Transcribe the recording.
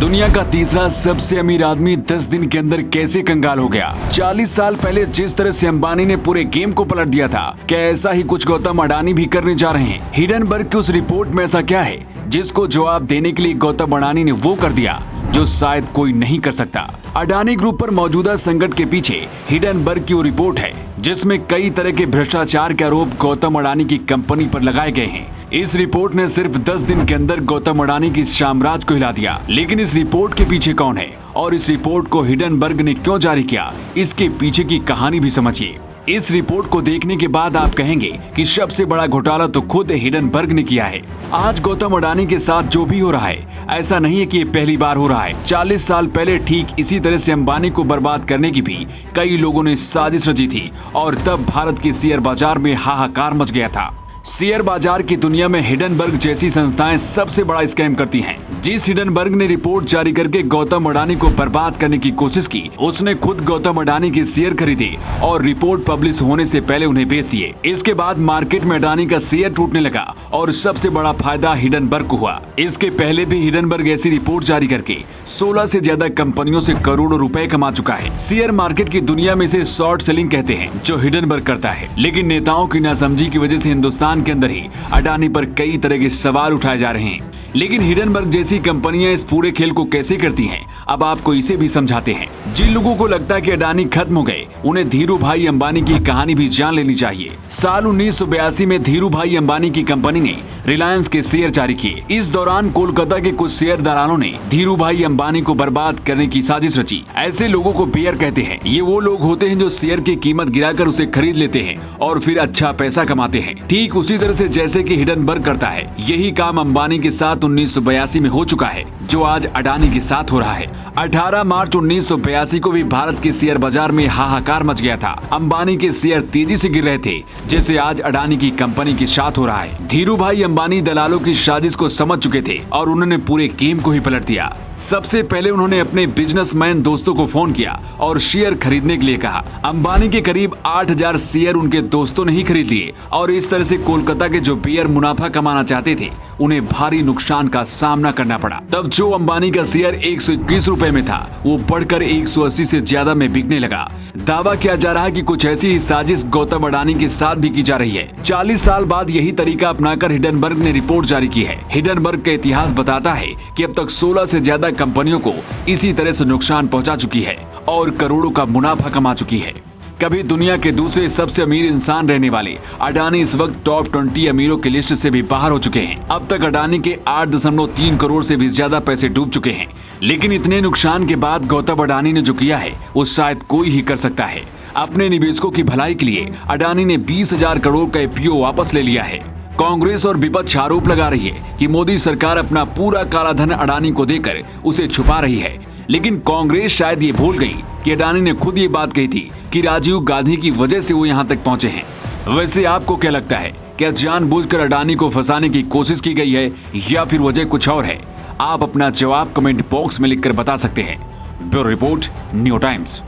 दुनिया का तीसरा सबसे अमीर आदमी 10 दिन के अंदर कैसे कंगाल हो गया। 40 साल पहले जिस तरह से अंबानी ने पूरे गेम को पलट दिया था, क्या ऐसा ही कुछ गौतम अडानी भी करने जा रहे हैं। हिडनबर्ग की उस रिपोर्ट में ऐसा क्या है जिसको जवाब देने के लिए गौतम अडानी ने वो कर दिया जो शायद कोई नहीं कर सकता। अडानी ग्रुप पर मौजूदा संकट के पीछे हिडनबर्ग की वो रिपोर्ट है जिसमें कई तरह के भ्रष्टाचार के आरोप गौतम अडानी की कंपनी पर लगाए गए हैं। इस रिपोर्ट ने सिर्फ 10 दिन के अंदर गौतम अडानी की साम्राज्य को हिला दिया। लेकिन इस रिपोर्ट के पीछे कौन है और इस रिपोर्ट को हिडनबर्ग ने क्यों जारी किया, इसके पीछे की कहानी भी समझिए। इस रिपोर्ट को देखने के बाद आप कहेंगे कि सबसे बड़ा घोटाला तो खुद हिडनबर्ग ने किया है। आज गौतम अडानी के साथ जो भी हो रहा है, ऐसा नहीं है कि ये पहली बार हो रहा है। 40 साल पहले ठीक इसी तरह से अंबानी को बर्बाद करने की भी कई लोगों ने साजिश रची थी और तब भारत के शेयर बाजार में हाहाकार मच गया था। शेयर बाजार की दुनिया में हिडनबर्ग जैसी संस्थाएं सबसे बड़ा स्कैम करती हैं। जिस हिडनबर्ग ने रिपोर्ट जारी करके गौतम अडानी को बर्बाद करने की कोशिश की, उसने खुद गौतम अडानी के शेयर खरीदे और रिपोर्ट पब्लिश होने से पहले उन्हें बेच दिए। इसके बाद मार्केट में अडानी का शेयर टूटने लगा और सबसे बड़ा फायदा हिडनबर्ग को हुआ। इसके पहले भी हिडनबर्ग ऐसी रिपोर्ट जारी करके 16 से ज्यादा कंपनियों से करोड़ों रुपए कमा चुका है। शेयर मार्केट की दुनिया में इसे शॉर्ट सेलिंग कहते हैं, जो हिडनबर्ग करता है। लेकिन नेताओं की नासमझी की वजह से हिंदुस्तान के अंदर ही अडानी पर कई तरह के सवाल उठाए जा रहे हैं। लेकिन हिडनबर्ग जैसी कंपनियां इस पूरे खेल को कैसे करती हैं, अब आपको इसे भी समझाते हैं। जिन लोगों को लगता है कि अडानी खत्म हो गए, उन्हें धीरू भाई अंबानी की कहानी भी जान लेनी चाहिए। साल 1982 में धीरू भाई अंबानी की कंपनी ने रिलायंस के शेयर जारी किए। इस दौरान कोलकाता के कुछ शेयर दलालों ने धीरू भाई अंबानी को बर्बाद करने की साजिश रची। ऐसे लोगों को बेयर कहते हैं। ये वो लोग होते हैं जो शेयर की कीमत गिराकर उसे खरीद लेते हैं और फिर अच्छा पैसा कमाते हैं। ठीक उसी तरह से जैसे कि हिडनबर्ग करता है, यही काम अंबानी के साथ 1982 में हो चुका है, जो आज अडानी के साथ हो रहा है। 18 मार्च 1982 को भी भारत के शेयर बाजार में हाहाकार मच गया था। अंबानी के शेयर तेजी से गिर रहे थे, जैसे आज अडानी की कंपनी के साथ हो रहा है। धीरू भाई अंबानी दलालों की साजिश को समझ चुके थे और उन्होंने पूरे गेम को ही पलट दिया। सबसे पहले उन्होंने अपने बिजनेसमैन दोस्तों को फोन किया और शेयर खरीदने के लिए कहा। अंबानी के करीब 8000 शेयर उनके दोस्तों ने ही खरीद लिए और इस तरह से कोलकाता के जो बेयर मुनाफा कमाना चाहते थे, उन्हें भारी नुकसान का सामना करना पड़ा। तब जो अंबानी का शेयर 121 रुपए में था, वो बढ़कर 180 से ज्यादा में बिकने लगा। दावा किया जा रहा है कि कुछ ऐसी ही साजिश गौतम अडानी के साथ भी की जा रही है। 40 साल बाद यही तरीका अपनाकर हिडनबर्ग ने रिपोर्ट जारी की है। हिडनबर्ग का इतिहास बताता है कि अब तक 16 से ज्यादा कंपनियों को इसी तरह से नुकसान पहुंचा चुकी है और करोड़ों का मुनाफा कमा चुकी है। कभी दुनिया के दूसरे सबसे अमीर इंसान रहने वाले अडानी इस वक्त टॉप 20 अमीरों की लिस्ट से भी बाहर हो चुके हैं। अब तक अडानी के 8.3 करोड़ से भी ज्यादा पैसे डूब चुके हैं। लेकिन इतने नुकसान के बाद गौतम अडानी ने जो किया है, वो शायद कोई ही कर सकता है। अपने निवेशकों की भलाई के लिए अडानी ने 20,000 करोड़ का IPO वापस ले लिया है। कांग्रेस और विपक्ष आरोप लगा रही है कि मोदी सरकार अपना पूरा काला धन अडानी को देकर उसे छुपा रही है। लेकिन कांग्रेस शायद ये भूल गई कि अडानी ने खुद ये बात कही थी कि राजीव गांधी की वजह से वो यहाँ तक पहुंचे हैं। वैसे आपको क्या लगता है, क्या जानबूझकर अडानी को फंसाने की कोशिश की गई है या फिर वजह कुछ और है? आप अपना जवाब कमेंट बॉक्स में लिखकर बता सकते हैं। Bureau report, new times.